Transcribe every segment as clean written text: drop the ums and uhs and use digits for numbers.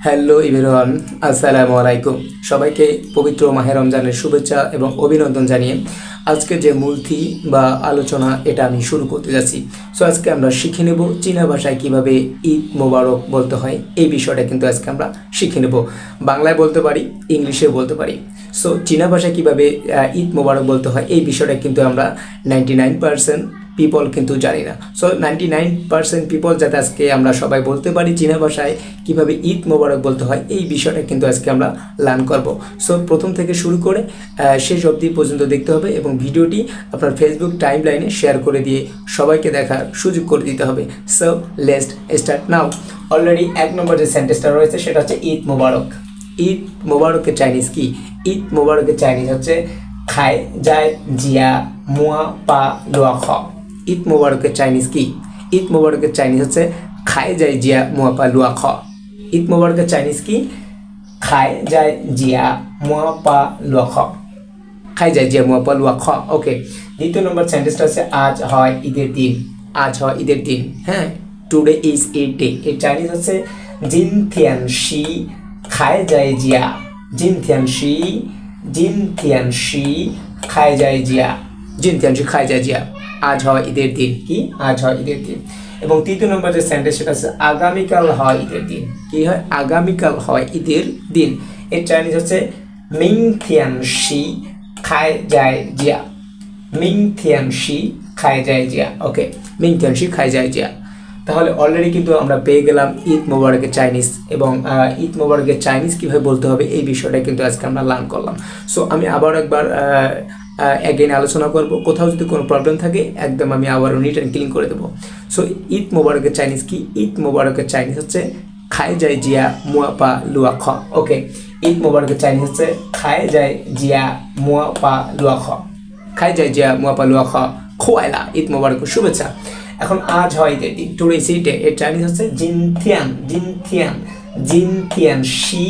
Hello everyone, আসসালামু আলাইকুম। সবাইকে পবিত্র মাহে রমজানের শুভেচ্ছা এবং অভিনন্দন জানিয়ে আজকে যে মূল থিম বা আলোচনা এটা আমি শুরু করতে যাচ্ছি। সো আজকে আমরা শিখে নেব চীনা ভাষায় কিভাবে ঈদ মোবারক বলতে হয়। এই বিষয়টা কিন্তু আজকে আমরা শিখে নেব। বাংলায় বলতে পারি, ইংলিশেও বলতে পারি। সো চীনা ভাষায় কিভাবে ঈদ মোবারক বলতে হয় এই বিষয়টা কিন্তু আমরা 99% পিপল কিন্তু জানি না। সো 99% পিপল যাতে আজকে আমরা সবাই বলতে পারি চীনা ভাষায় কিভাবে ঈদ মোবারক বলতে হয় এই বিষয়টা কিন্তু আজকে আমরা লার্ন করব। সো প্রথম থেকে শুরু করে শেষ অবধি পর্যন্ত দেখতে হবে এবং ভিডিওটি আপনার ফেসবুক টাইম লাইনে শেয়ার করে দিয়ে সবাইকে দেখার সুযোগ করে দিতে হবে। So let's start now. Already এক নম্বর যে সেন্টেন্সটা রয়েছে সেটা হচ্ছে ঈদ মোবারক। ঈদ মোবারকের চাইনিজ কি? ঈদ মোবারকের চাইনিজ হচ্ছে খায় যায় জিয়া মুয়া পা লোয়া খ। ঈদ মোবারকের চাইনিজ কি? ঈদ মোবারকের চাইনিজ হচ্ছে খায় যায় জিয়া মুয়া পা লুয়া খ। ঈদ মোবারকের চাইনিজ কি? খায় যায় জিয়া মুয়া পা লুয়া খ। খায় যায় জিয়া মুয়া পা লুয়া খ। ওকে, দ্বিতীয় নম্বর সেন্টেন্সটা হচ্ছে আজ হয় ঈদের দিন। আজ হয় ঈদের দিন। হ্যাঁ, টুডে ইজ ঈদ ডে। এর চাইনিজ হচ্ছে জিন থিয়ান শি খায় যায় জিয়া। জিন থিয়ান শি, জিন থিয়ান শি খায় যায় জিয়া। জিন থিয়ান শি খায় যায় জিয়া। আজ হয় ঈদের দিন। কি? আজ হয় ঈদের দিন। এবং তৃতীয় নম্বর যে সেন্টেন্স সেটা হচ্ছে আগামীকাল হয় ঈদের দিন। কি হয়? আগামীকাল হয় ঈদের দিন। এর চাইনিজ হচ্ছে মিং থিয়ান শি খায় যায় জিয়া। মিং থিয়ান শি খায় যায় জিয়া। ওকে, মিং থিয়ান শি খায় যায় জিয়া। তাহলে অলরেডি কিন্তু আমরা পেয়ে গেলাম ঈদ মোবারকের চাইনিজ এবং ঈদ মোবারকের চাইনিজ কীভাবে বলতে হবে এই বিষয়টা কিন্তু আজকে আমরা লার্ন করলাম। সো আমি আবার একবার অ্যাগেন আলোচনা করব। কোথাও যদি কোনো প্রবলেম থাকে একদম আমি আবারও নিট অ্যান্ড ক্লিন করে দেবো। সো ঈদ মোবারকের চাইনিজ কি? ঈদ মোবারকের চাইনিজ হচ্ছে খায় যায় জিয়া মুয়া পা লুয়া খ। ওকে, ঈদ মোবারকের চাইনিজ হচ্ছে খায় যায় জিয়া মুয়া পা লুয়া খ। খায় যায় জিয়া মুয়া পা লুয়া খ। খোয়াইলা, ঈদ মোবারকের শুভেচ্ছা। এখন আজ হয় ঈদের দিন, টুডে ইজ ঈদ ডে। এর চাইনিজ হচ্ছে জিনথিয়ান। জিনথিয়ান, জিনথিয়ান শি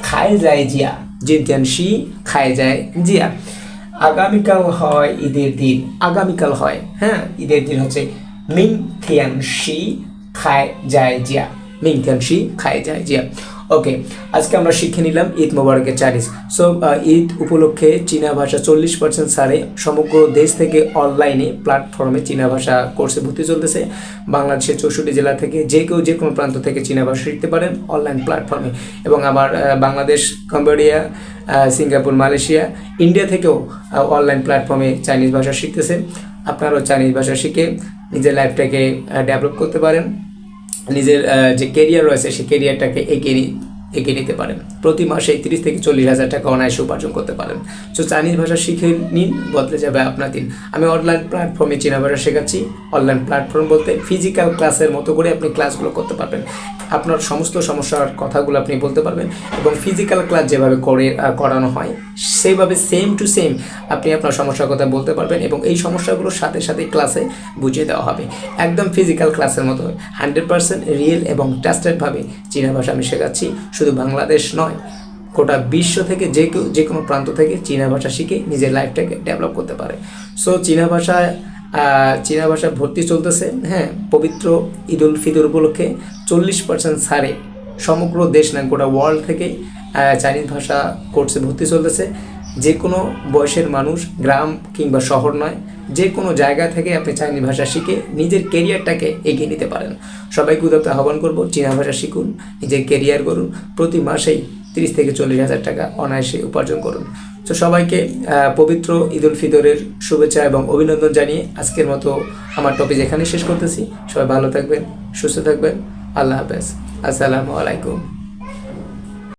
খায় যায় জিয়া। জিনথিয়ান শি খায় যায় জিয়া। আগামীকাল হয় ঈদের দিন। আগামীকাল হয়, হ্যাঁ, ঈদের দিন হচ্ছে মিং থিয়ান শি খায় যায় জিয়া। মিং থিয়ান শি খায় যায় জিয়া। ওকে, আজকে আমরা শিখে নিলাম ঈদ মোবারকের চাইনিজ। সো ঈদ উপলক্ষে চীনা ভাষা 40% ছাড়ে সমগ্র দেশ থেকে অনলাইনে প্ল্যাটফর্মে চীনা ভাষা কোর্সে ভর্তি চলতেছে। বাংলাদেশের 64 জেলা থেকে যে কেউ যে কোনো প্রান্ত থেকে চীনা ভাষা শিখতে পারেন অনলাইন প্ল্যাটফর্মে। এবং আবার Bangladesh, Cambodia, Singapore, Malaysia, India থেকেও অনলাইন প্ল্যাটফর্মে চাইনিজ ভাষা শিখতেছে। আপনারাও চাইনিজ ভাষা শিখে নিজের লাইফটাকে ডেভেলপ করতে পারেন। নিজের যে কেরিয়ার রয়েছে সেই কেরিয়ারটাকে এগিয়ে নিতে পারেন। প্রতি মাসে 30 থেকে 40 হাজার টাকা অনায়াসে উপার্জন করতে পারেন। সো চাইনিজ ভাষা শিখে নিন, বদলে যাবে আপনার দিন। আমি অনলাইন প্ল্যাটফর্মে চীনা ভাষা শেখাচ্ছি। অনলাইন প্ল্যাটফর্ম বলতে ফিজিক্যাল ক্লাসের মতো করে আপনি ক্লাসগুলো করতে পারবেন। আপনার সমস্ত সমস্যার কথাগুলো আপনি বলতে পারবেন এবং ফিজিক্যাল ক্লাস যেভাবে করানো হয় সেইভাবে সেম টু সেম আপনি আপনার সমস্যার কথা বলতে পারবেন এবং এই সমস্যাগুলোর সাথে সাথে ক্লাসে বুঝিয়ে দেওয়া হবে। একদম ফিজিক্যাল ক্লাসের মতো 100% রিয়েল এবং ট্রাস্টেডভাবে চীনা ভাষা আমি শেখাচ্ছি। শুধু বাংলাদেশ নয়, গোটা বিশ্ব থেকে যে কেউ যে কোনো প্রান্ত থেকে চীনা ভাষা শিখে নিজের লাইফটাকে ডেভেলপ করতে পারে। সো চীনা ভাষা ভর্তি চলতেছে। হ্যাঁ, পবিত্র ঈদ উল ফিতর উপলক্ষে 40% ছাড়ে সমগ্র দেশ না গোটা ওয়ার্ল্ড থেকে চাইনিজ ভাষা কোর্সে ভর্তি চলতেছে। যে কোনো বয়সের মানুষ, গ্রাম কিংবা শহর নয়, যে কোনো জায়গা থেকে আপনি চাইনিজ ভাষা শিখে নিজের কেরিয়ারটাকে এগিয়ে নিতে পারেন। সবাইকে উদ্যোক্তা আহ্বান করব, চীনা ভাষা শিখুন, নিজের কেরিয়ার করুন, প্রতি মাসেই 30 থেকে 40 হাজার টাকা অনায়াসে উপার্জন করুন। তো সবাইকে পবিত্র ঈদ উল ফিতরের শুভেচ্ছা এবং অভিনন্দন জানিয়ে আজকের মতো আমার টপিক এখানে শেষ করতেছি। সবাই ভালো থাকবেন, সুস্থ থাকবেন। আল্লাহ হাফেজ, আসসালামু আলাইকুম।